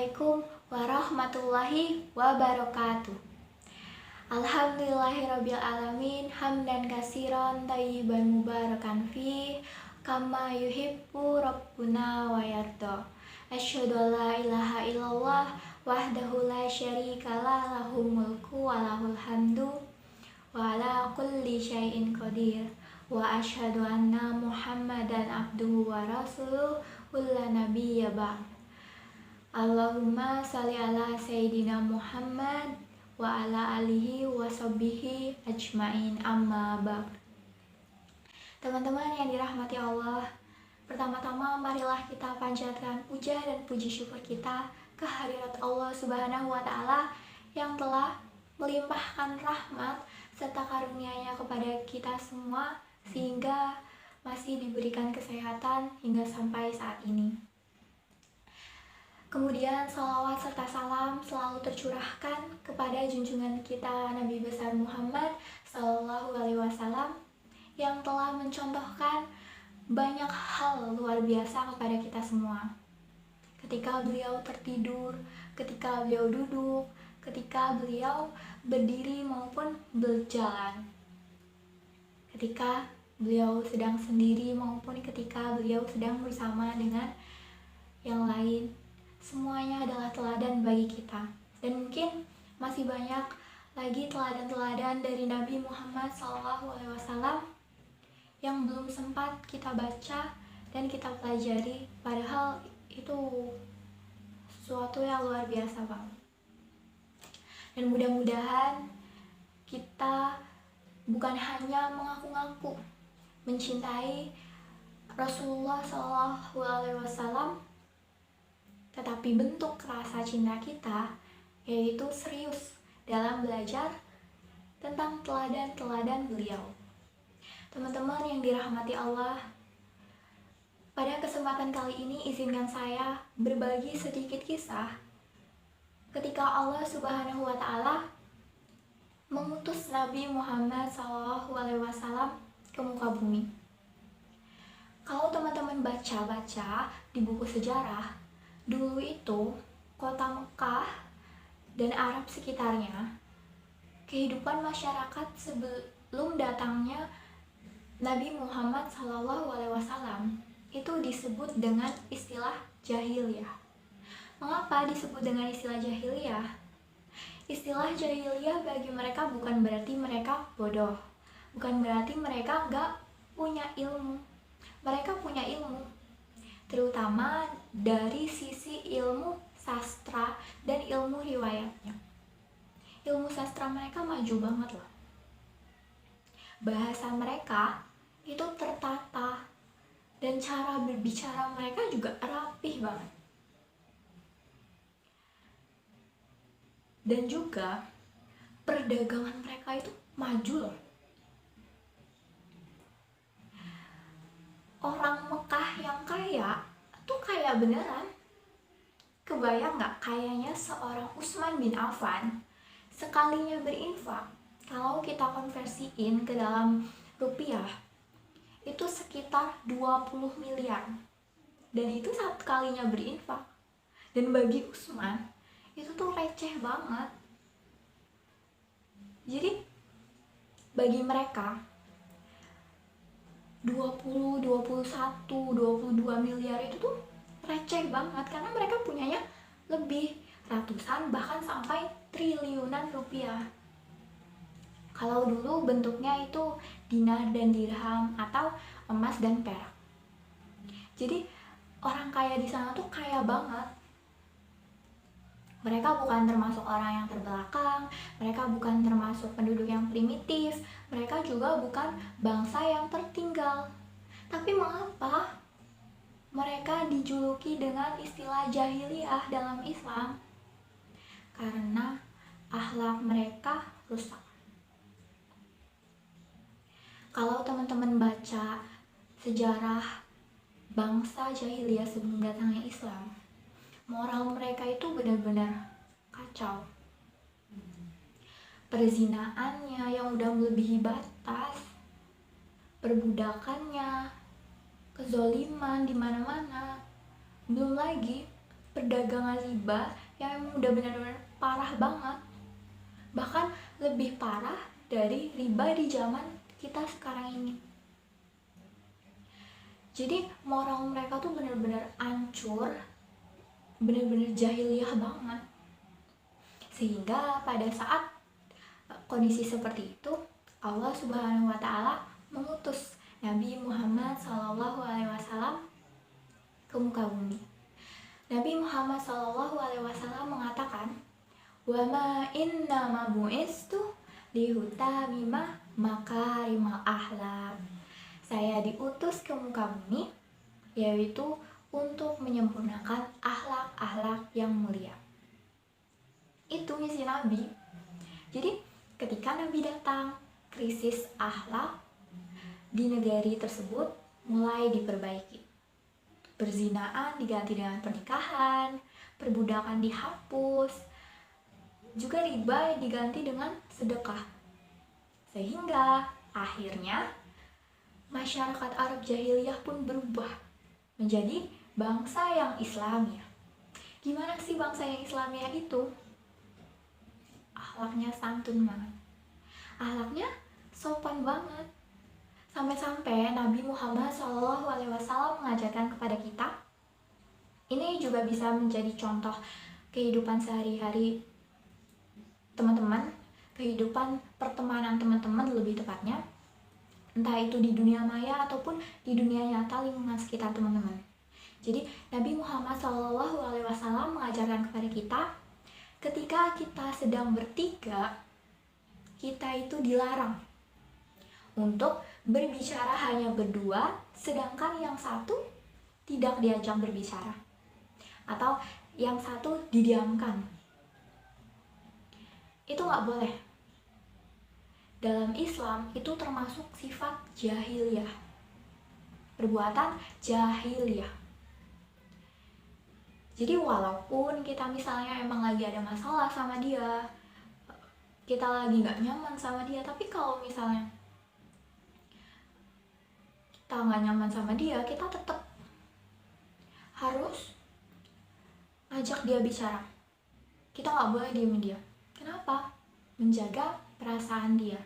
Assalamualaikum warahmatullahi wabarakatuh. Alhamdulillahirabbil alamin, hamdan katsiran thayyiban mubarakan fi kama yuhibbu rabbuna wa yarda. Asyhadu an la ilaha illallah wahdahu la syarikalah, lahul mulku wa lahul hamdu wa ala kulli syai'in qadir. Wa asyhadu anna Muhammadan abduhu wa rasuluh la nabiyya ba'd. Allahumma sholli ala Sayyidina Muhammad wa ala alihi wa sahbihi ajmain, amma ba'd. Teman-teman yang dirahmati Allah, pertama-tama marilah kita panjatkan puja dan puji syukur kita ke hadirat Allah Subhanahu wa Ta'ala yang telah melimpahkan rahmat serta karunia-Nya kepada kita semua sehingga masih diberikan kesehatan hingga sampai saat ini. Kemudian salawat serta salam selalu tercurahkan kepada junjungan kita Nabi besar Muhammad Sallallahu Alaihi Wasallam yang telah mencontohkan banyak hal luar biasa kepada kita semua. Ketika beliau tertidur, ketika beliau duduk, ketika beliau berdiri maupun berjalan, ketika beliau sedang sendiri maupun ketika beliau sedang bersama dengan yang lain. Semuanya adalah teladan bagi kita. Dan mungkin masih banyak lagi teladan-teladan dari Nabi Muhammad SAW yang belum sempat kita baca dan kita pelajari, padahal itu sesuatu yang luar biasa banget. Dan mudah-mudahan kita bukan hanya mengaku-ngaku mencintai Rasulullah SAW, tetapi bentuk rasa cinta kita yaitu serius dalam belajar tentang teladan-teladan beliau. Teman-teman yang dirahmati Allah, pada kesempatan kali ini izinkan saya berbagi sedikit kisah ketika Allah Subhanahu wa Ta'ala mengutus Nabi Muhammad SAW ke muka bumi. Kalau teman-teman baca-baca di buku sejarah, dulu itu kota Mekah dan Arab sekitarnya, kehidupan masyarakat sebelum datangnya Nabi Muhammad SAW itu disebut dengan istilah jahiliyah. Mengapa disebut dengan istilah jahiliyah? Istilah jahiliyah bagi mereka bukan berarti mereka bodoh, bukan berarti mereka gak punya ilmu. Mereka punya ilmu, terutama dari sisi ilmu sastra dan ilmu riwayatnya. Ilmu sastra mereka maju banget loh. Bahasa mereka itu tertata dan cara berbicara mereka juga rapih banget. Dan juga perdagangan mereka itu maju loh. Orang Mekah yang kaya tuh kaya beneran. Kebayang gak kayanya seorang Utsman bin Affan sekalinya berinfak, kalau kita konversiin ke dalam rupiah itu sekitar 20 miliar. Dan itu saat kalinya berinfak. Dan bagi Utsman itu tuh receh banget. Jadi bagi mereka 20, 21, 22 miliar itu tuh receh banget karena mereka punyanya lebih ratusan bahkan sampai triliunan rupiah. Kalau dulu bentuknya itu dinar dan dirham atau emas dan perak. Jadi orang kaya di sana tuh kaya banget. Mereka bukan termasuk orang yang terbelakang, mereka bukan termasuk penduduk yang primitif, mereka juga bukan bangsa yang tertinggal. Tapi mengapa mereka dijuluki dengan istilah jahiliyah dalam Islam? Karena akhlak mereka rusak. Kalau teman-teman baca sejarah bangsa jahiliyah sebelum datangnya Islam, moral mereka itu benar-benar kacau. Perzinaannya yang udah melebihi batas, perbudakannya, kezoliman di mana-mana. Belum lagi perdagangan riba yang emang udah benar-benar parah banget, bahkan lebih parah dari riba di zaman kita sekarang ini. Jadi moral mereka tuh benar-benar hancur, benar-benar jahiliyah banget. Sehingga pada saat kondisi seperti itu, Allah Subhanahu wa taala mengutus Nabi Muhammad SAW ke muka bumi. Nabi Muhammad SAW mengatakan, "Wa ma inna ma bu'istu lihutamima makarimal akhlak." Saya diutus ke muka bumi yaitu untuk menyempurnakan akhlak-akhlak yang mulia. Itu misi Nabi. Jadi ketika Nabi datang, krisis akhlak di negeri tersebut mulai diperbaiki. Perzinaan diganti dengan pernikahan, perbudakan dihapus, juga riba diganti dengan sedekah. Sehingga akhirnya masyarakat Arab jahiliyah pun berubah menjadi bangsa yang Islamiyah. Gimana sih bangsa yang Islamiyah itu? Akhlaknya santun banget, akhlaknya sopan banget. Sampai-sampai Nabi Muhammad SAW mengajarkan kepada kita. Ini juga bisa menjadi contoh kehidupan sehari-hari teman-teman, kehidupan pertemanan teman-teman lebih tepatnya. Entah itu di dunia maya ataupun di dunia nyata lingkungan sekitar teman-teman. Jadi Nabi Muhammad SAW mengajarkan kepada kita, ketika kita sedang bertiga, kita itu dilarang untuk berbicara hanya berdua, sedangkan yang satu tidak diajak berbicara, atau yang satu didiamkan. Itu nggak boleh. Dalam Islam itu termasuk sifat jahiliyah, perbuatan jahiliyah. Jadi walaupun kita misalnya emang lagi ada masalah sama dia, kita lagi gak nyaman sama dia, tapi kalau misalnya kita gak nyaman sama dia, kita tetap harus ajak dia bicara. Kita gak boleh diemin dia. Kenapa? Menjaga perasaan dia.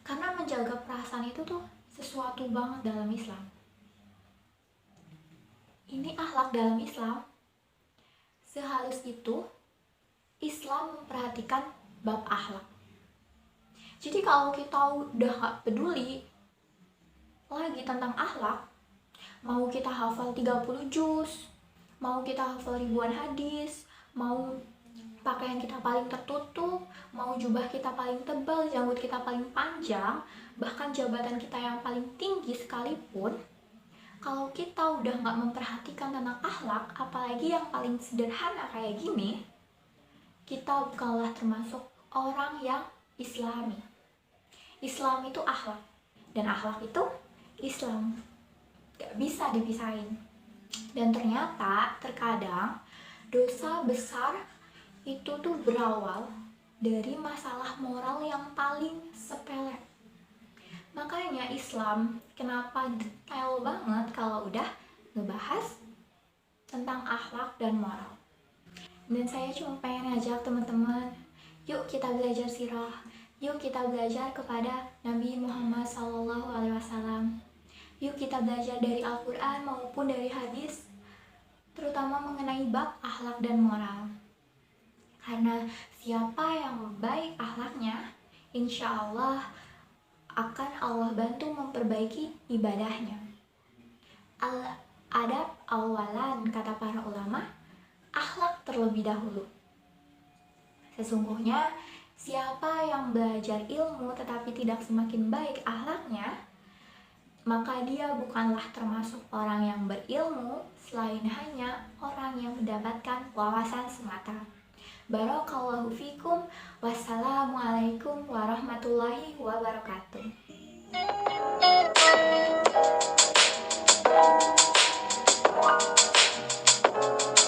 Karena menjaga perasaan itu tuh sesuatu banget dalam Islam. Ini akhlak dalam Islam. Sehalus itu Islam memperhatikan bab akhlak. Jadi kalau kita udah gak peduli lagi tentang akhlak, mau kita hafal 30 juz, mau kita hafal ribuan hadis, mau pakaian kita paling tertutup, mau jubah kita paling tebal, janggut kita paling panjang, bahkan jabatan kita yang paling tinggi sekalipun, kalau kita udah gak memperhatikan tentang akhlak, apalagi yang paling sederhana kayak gini, kita bukanlah termasuk orang yang Islami. Islam itu akhlak, dan akhlak itu Islam, gak bisa dipisahin. Dan ternyata terkadang dosa besar itu tuh berawal dari masalah moral yang paling sepele. Makanya Islam kenapa detail banget kalau udah ngebahas tentang akhlak dan moral. Dan saya cuma pengen ngajak teman-teman, yuk kita belajar sirah, yuk kita belajar kepada Nabi Muhammad SAW. Yuk kita belajar dari Al-Quran maupun dari hadis, terutama mengenai bab akhlak dan moral. Karena siapa yang baik akhlaknya, insya Allah akan Allah bantu memperbaiki ibadahnya. Al-adab awalan, kata para ulama, akhlak terlebih dahulu. Sesungguhnya siapa yang belajar ilmu tetapi tidak semakin baik akhlaknya, maka dia bukanlah termasuk orang yang berilmu, selain hanya orang yang mendapatkan wawasan semata. Barakallahu fikum. Wassalamualaikum warahmatullahi wabarakatuh.